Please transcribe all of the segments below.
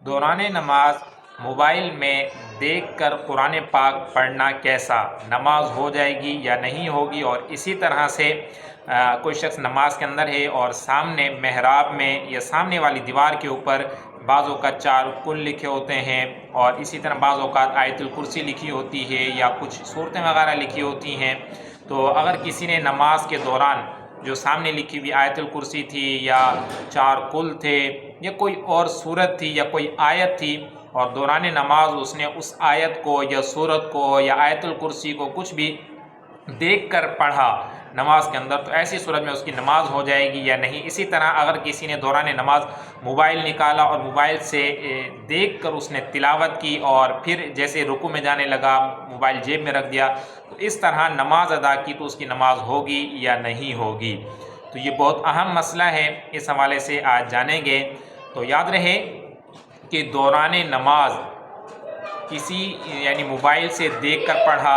دوران نماز موبائل میں دیکھ کر قرآن پاک پڑھنا کیسا، نماز ہو جائے گی یا نہیں ہوگی؟ اور اسی طرح سے کوئی شخص نماز کے اندر ہے اور سامنے محراب میں یا سامنے والی دیوار کے اوپر بعض اوقات 4 کل لکھے ہوتے ہیں، اور اسی طرح بعض اوقات آیت الکرسی لکھی ہوتی ہے یا کچھ صورتیں وغیرہ لکھی ہوتی ہیں۔ تو اگر کسی نے نماز کے دوران جو سامنے لکھی ہوئی آیت الکرسی تھی یا 4 کل تھے یا کوئی اور صورت تھی یا کوئی آیت تھی، اور دوران نماز اس نے اس آیت کو یا صورت کو یا آیت الکرسی کو کچھ بھی دیکھ کر پڑھا نماز کے اندر، تو ایسی صورت میں اس کی نماز ہو جائے گی یا نہیں؟ اسی طرح اگر کسی نے دوران نماز موبائل نکالا اور موبائل سے دیکھ کر اس نے تلاوت کی اور پھر جیسے رکوع میں جانے لگا موبائل جیب میں رکھ دیا، تو اس طرح نماز ادا کی تو اس کی نماز ہوگی یا نہیں ہوگی؟ تو یہ بہت اہم مسئلہ ہے، اس حوالے سے آج جانیں گے۔ تو یاد رہے کہ دوران نماز کسی یعنی موبائل سے دیکھ کر پڑھا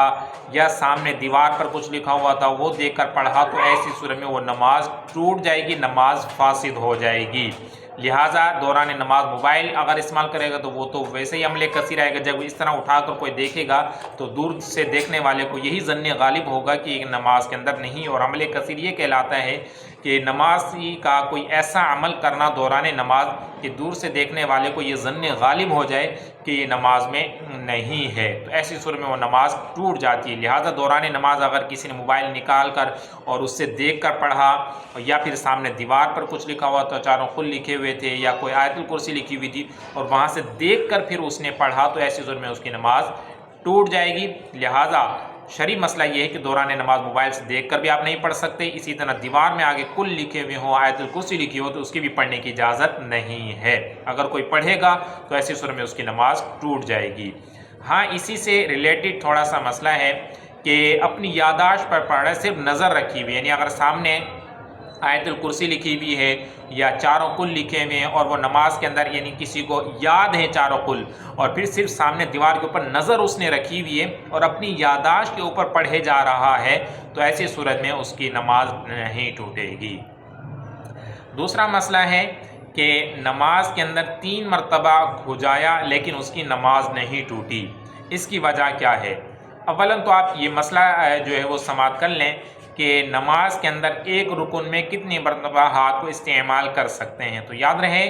یا سامنے دیوار پر کچھ لکھا ہوا تھا وہ دیکھ کر پڑھا، تو ایسی صورت میں وہ نماز ٹوٹ جائے گی، نماز فاسد ہو جائے گی۔ لہٰذا دوران نماز موبائل اگر استعمال کرے گا تو وہ تو ویسے ہی عمل کثیر آئے گا، جب اس طرح اٹھا کر کوئی دیکھے گا تو دور سے دیکھنے والے کو یہی ظن غالب ہوگا کہ ایک نماز کے اندر نہیں، اور عمل کثیر یہ کہلاتا ہے کہ نماز کا کوئی ایسا عمل کرنا دوران نماز کہ دور سے دیکھنے والے کو یہ ظن غالب ہو جائے کہ یہ نماز میں نہیں ہے، تو ایسی صورت میں وہ نماز ٹوٹ جاتی ہے۔ لہٰذا دوران نماز اگر کسی نے موبائل نکال کر اور اس سے دیکھ کر پڑھا یا پھر سامنے دیوار پر کچھ لکھا ہوا تو 4 کل لکھے ہوئے تھے یا کوئی آیت الکرسی لکھی ہوئی تھی اور وہاں سے دیکھ کر پھر اس نے پڑھا، تو ایسی صورت میں اس کی نماز ٹوٹ جائے گی۔ لہٰذا شرعی مسئلہ یہ ہے کہ دوران نماز موبائل سے دیکھ کر بھی آپ نہیں پڑھ سکتے، اسی طرح دیوار میں آگے کل لکھے ہوئے ہوں، آیت الکرسی لکھی ہو تو اس کی بھی پڑھنے کی اجازت نہیں ہے۔ اگر کوئی پڑھے گا تو ایسی صورت میں اس کی نماز ٹوٹ جائے گی۔ ہاں، اسی سے ریلیٹڈ تھوڑا سا مسئلہ ہے کہ اپنی یادداشت پر پڑھے، صرف نظر رکھی ہوئی، یعنی اگر سامنے آیت الکرسی لکھی ہوئی ہے یا 4 کل لکھے ہوئے ہیں اور وہ نماز کے اندر یعنی کسی کو یاد ہے 4 کل، اور پھر صرف سامنے دیوار کے اوپر نظر اس نے رکھی ہوئی ہے اور اپنی یادداشت کے اوپر پڑھے جا رہا ہے، تو ایسی صورت میں اس کی نماز نہیں ٹوٹے گی۔ دوسرا مسئلہ ہے کہ نماز کے اندر 3 مرتبہ کھجایا لیکن اس کی نماز نہیں ٹوٹی، اس کی وجہ کیا ہے؟ اولاً تو آپ یہ مسئلہ جو ہے وہ سماعت کر لیں کہ نماز کے اندر ایک رکن میں کتنی مرتبہ ہاتھ کو استعمال کر سکتے ہیں۔ تو یاد رہے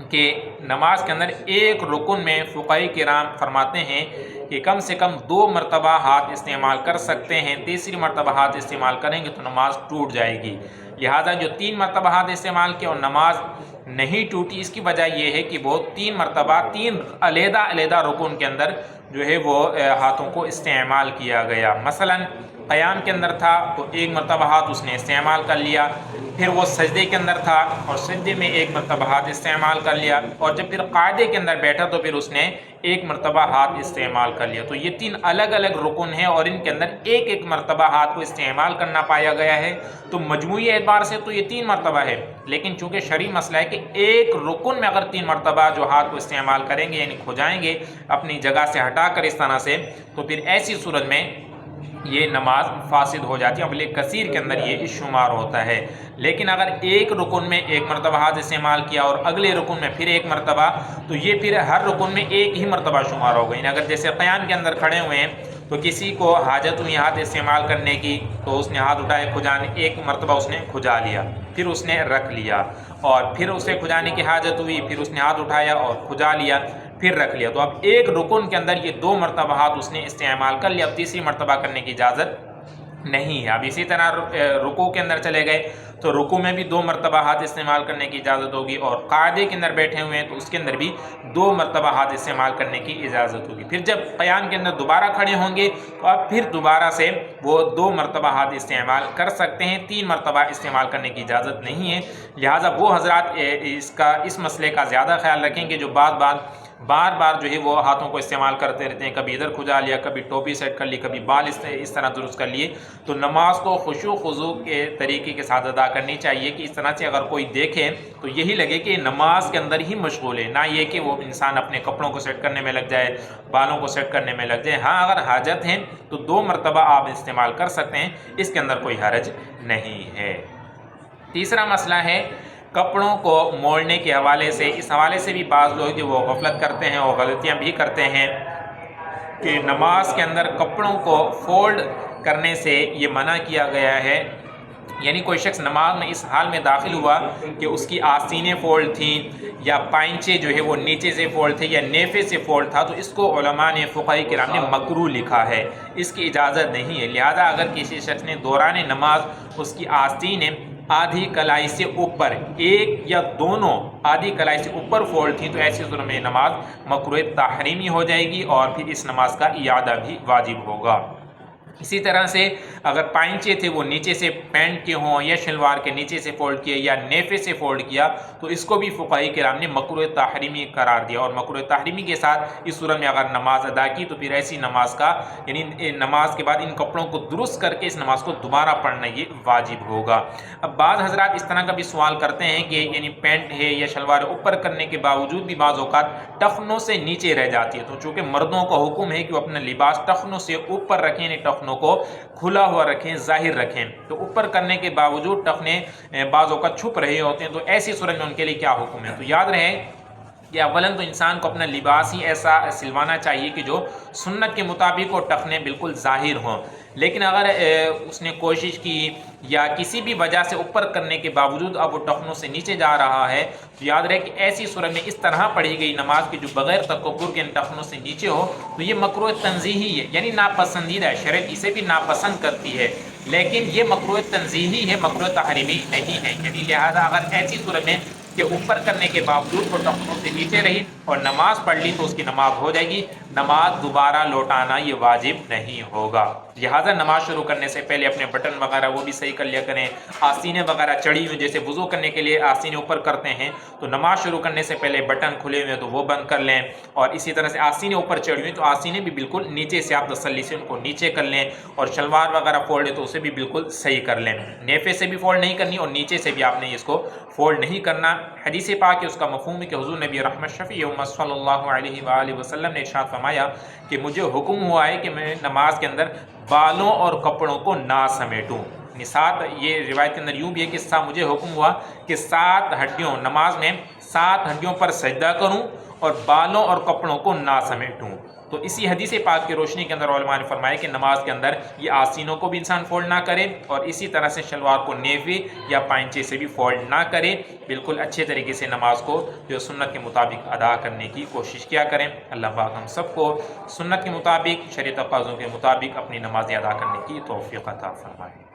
کہ نماز کے اندر ایک رکن میں فقہاء کرام فرماتے ہیں کہ کم سے کم 2 مرتبہ ہاتھ استعمال کر سکتے ہیں، تیسری مرتبہ ہاتھ استعمال کریں گے تو نماز ٹوٹ جائے گی۔ لہٰذا جو 3 مرتبہ ہاتھ استعمال کیا اور نماز نہیں ٹوٹی، اس کی وجہ یہ ہے کہ وہ 3 مرتبہ 3 علیحدہ رکن کے اندر جو ہے وہ ہاتھوں کو استعمال کیا گیا۔ مثلاً قیام کے اندر تھا تو 1 مرتبہ ہاتھ اس نے استعمال کر لیا، پھر وہ سجدے کے اندر تھا اور سجدے میں 1 مرتبہ ہاتھ استعمال کر لیا، اور جب پھر قاعدے کے اندر بیٹھا تو پھر اس نے 1 مرتبہ ہاتھ استعمال کر لیا۔ تو یہ 3 الگ الگ رکن ہیں اور ان کے اندر ایک مرتبہ ہاتھ کو استعمال کرنا پایا گیا ہے، تو مجموعی اعتبار سے تو یہ 3 مرتبہ ہے، لیکن چونکہ شرعی مسئلہ ہے کہ ایک رکن میں اگر 3 مرتبہ جو ہاتھ کو استعمال کریں گے یعنی کھجائیں گے اپنی جگہ سے ہٹا کر اس طرح سے، تو پھر ایسی صورت میں یہ نماز فاسد ہو جاتی ہے، عمل کثیر کے اندر یہ شمار ہوتا ہے۔ لیکن اگر ایک رکن میں 1 مرتبہ ہاتھ استعمال کیا اور اگلے رکن میں پھر 1 مرتبہ، تو یہ پھر ہر رکن میں ایک ہی مرتبہ شمار ہوگا۔ یعنی اگر جیسے قیام کے اندر کھڑے ہوئے ہیں تو کسی کو حاجت ہوئی ہاتھ استعمال کرنے کی تو اس نے ہاتھ اٹھائے کھجانے، 1 مرتبہ اس نے کھجا لیا، پھر اس نے رکھ لیا، اور پھر اسے کھجانے کی حاجت ہوئی، پھر اس نے ہاتھ اٹھایا اور کھجا لیا، پھر رکھ لیا، تو اب ایک رکن کے اندر یہ 2 مرتبہ ہاتھ اس نے استعمال کر لیا، اب تیسری مرتبہ کرنے کی اجازت نہیں ہے۔ اب اسی طرح رکوع کے اندر چلے گئے تو رکوع میں بھی 2 مرتبہ ہاتھ استعمال کرنے کی اجازت ہوگی، اور قاعدے کے اندر بیٹھے ہوئے ہیں تو اس کے اندر بھی 2 مرتبہ ہاتھ استعمال کرنے کی اجازت ہوگی۔ پھر جب قیام کے اندر دوبارہ کھڑے ہوں گے تو اب پھر دوبارہ سے وہ 2 مرتبہ ہاتھ استعمال کر سکتے ہیں، 3 مرتبہ استعمال کرنے کی اجازت نہیں ہے۔ لہٰذا وہ حضرات اس مسئلے کا زیادہ خیال رکھیں کہ جو بار بار جو ہے وہ ہاتھوں کو استعمال کرتے رہتے ہیں، کبھی ادھر کھجا لیا، کبھی ٹوپی سیٹ کر لی، کبھی بال اس طرح درست کر لیے، تو نماز کو خشوع خضوع کے طریقے کے ساتھ ادا کرنی چاہیے کہ اس طرح سے اگر کوئی دیکھے تو یہی لگے کہ نماز کے اندر ہی مشغول ہے، نہ یہ کہ وہ انسان اپنے کپڑوں کو سیٹ کرنے میں لگ جائے، بالوں کو سیٹ کرنے میں لگ جائے۔ ہاں، اگر حاجت ہے تو 2 مرتبہ آپ استعمال کر سکتے ہیں، اس کے اندر کوئی حرج نہیں ہے۔ تیسرا مسئلہ ہے کپڑوں کو موڑنے کے حوالے سے، اس حوالے سے بھی بعض لوگ جو وہ غفلت کرتے ہیں اور غلطیاں بھی کرتے ہیں کہ نماز کے اندر کپڑوں کو فولڈ کرنے سے یہ منع کیا گیا ہے، یعنی کوئی شخص نماز میں اس حال میں داخل ہوا کہ اس کی آستینیں فولڈ تھیں یا پائنچے جو ہے وہ نیچے سے فولڈ تھے یا نیفے سے فولڈ تھا، تو اس کو علماء نے، فقہاء کرام نے مکروہ لکھا ہے، اس کی اجازت نہیں ہے۔ لہذا اگر کسی شخص نے دوران نماز اس کی آستینیں آدھی کلائی سے اوپر، ایک یا دونوں آدھی کلائی سے اوپر فولڈ تھیں، تو ایسی صورت میں نماز مکروہ تحریمی ہو جائے گی اور پھر اس نماز کا اعادہ بھی واجب ہوگا۔ اسی طرح سے اگر پائنچے تھے وہ نیچے سے پینٹ کے ہوں یا شلوار کے نیچے سے فولڈ کیے یا نیفے سے فولڈ کیا، تو اس کو بھی فقہاء کرام نے مکروہ تحریمی قرار دیا، اور مکروہ تحریمی کے ساتھ اس صورت میں اگر نماز ادا کی تو پھر ایسی نماز کا، یعنی نماز کے بعد ان کپڑوں کو درست کر کے اس نماز کو دوبارہ پڑھنا یہ واجب ہوگا۔ اب بعض حضرات اس طرح کا بھی سوال کرتے ہیں کہ یعنی پینٹ ہے یا شلوار اوپر کرنے کے باوجود بھی بعض اوقات ٹخنوں سے نیچے رہ جاتی ہے، تو چونکہ مردوں کا حکم ہے کہ وہ اپنا لباس ٹخنوں سے اوپر رکھیں، یعنی ٹخنوں کو کھلا ہوا رکھیں، ظاہر رکھیں، تو اوپر کرنے کے باوجود ٹخنے بعض اوقات چھپ رہے ہوتے ہیں، تو ایسی صورت میں ان کے لیے کیا حکم ہے؟ تو یاد رہے کہ اولاً تو انسان کو اپنا لباس ہی ایسا سلوانا چاہیے کہ جو سنت کے مطابق وہ ٹخنے بالکل ظاہر ہوں، لیکن اگر اس نے کوشش کی یا کسی بھی وجہ سے اوپر کرنے کے باوجود اب وہ ٹخنوں سے نیچے جا رہا ہے، تو یاد رہے کہ ایسی صورت میں اس طرح پڑھی گئی نماز کی جو بغیر تکبر کے ان ٹخنوں سے نیچے ہو، تو یہ مکروہ تنزیہی ہے، یعنی ناپسندیدہ ہے، شریعت اسے بھی ناپسند کرتی ہے، لیکن یہ مکروہ تنزیہی ہے، مکروہ تحریمی نہیں ہے، یعنی لہذا اگر ایسی صورت میں کہ اوپر کرنے کے باوجود وہ ٹخنوں سے نیچے رہی اور نماز پڑھ لی تو اس کی نماز ہو جائے گی، نماز دوبارہ لوٹانا یہ واجب نہیں ہوگا۔ لہٰذا نماز شروع کرنے سے پہلے اپنے بٹن وغیرہ وہ بھی صحیح کر لیا کریں، آستینیں وغیرہ چڑھی ہوئی، جیسے وضو کرنے کے لیے آستینیں اوپر کرتے ہیں، تو نماز شروع کرنے سے پہلے بٹن کھلے ہوئے تو وہ بند کر لیں، اور اسی طرح سے آستینیں اوپر چڑھی ہوئی تو آستینیں بھی بالکل نیچے سے آپ تسلی سے ان کو نیچے کر لیں، اور شلوار وغیرہ فولڈ ہے تو اسے بھی بالکل صحیح کر لیں، نیفے سے بھی فولڈ نہیں کرنی اور نیچے سے بھی آپ نے اس کو فولڈ نہیں کرنا۔ حدیث پاک ہے اس کا مفہوم ہے کہ حضور نبی رحمت شفیع امت صلی اللہ علیہ وآلہ وسلم نے ارشاد فرمایا کہ مجھے حکم ہوا ہے کہ میں نماز کے اندر بالوں اور کپڑوں کو نہ سمیٹوں، یعنی ساتھ، یہ روایت کے اندر یوں بھی ہے کہ مجھے حکم ہوا کہ 7 ہڈیوں، نماز میں 7 ہڈیوں پر سجدہ کروں اور بالوں اور کپڑوں کو نہ سمیٹوں۔ تو اسی حدیث پاک کی روشنی کے اندر علماء نے فرمایا کہ نماز کے اندر یہ آستینوں کو بھی انسان فولڈ نہ کرے، اور اسی طرح سے شلوار کو نیفے یا پائنچے سے بھی فولڈ نہ کرے، بالکل اچھے طریقے سے نماز کو جو سنت کے مطابق ادا کرنے کی کوشش کیا کریں۔ اللہ پاک ہم سب کو سنت کے مطابق، شریعت تقاضوں کے مطابق اپنی نمازیں ادا کرنے کی توفیق عطا فرمائے۔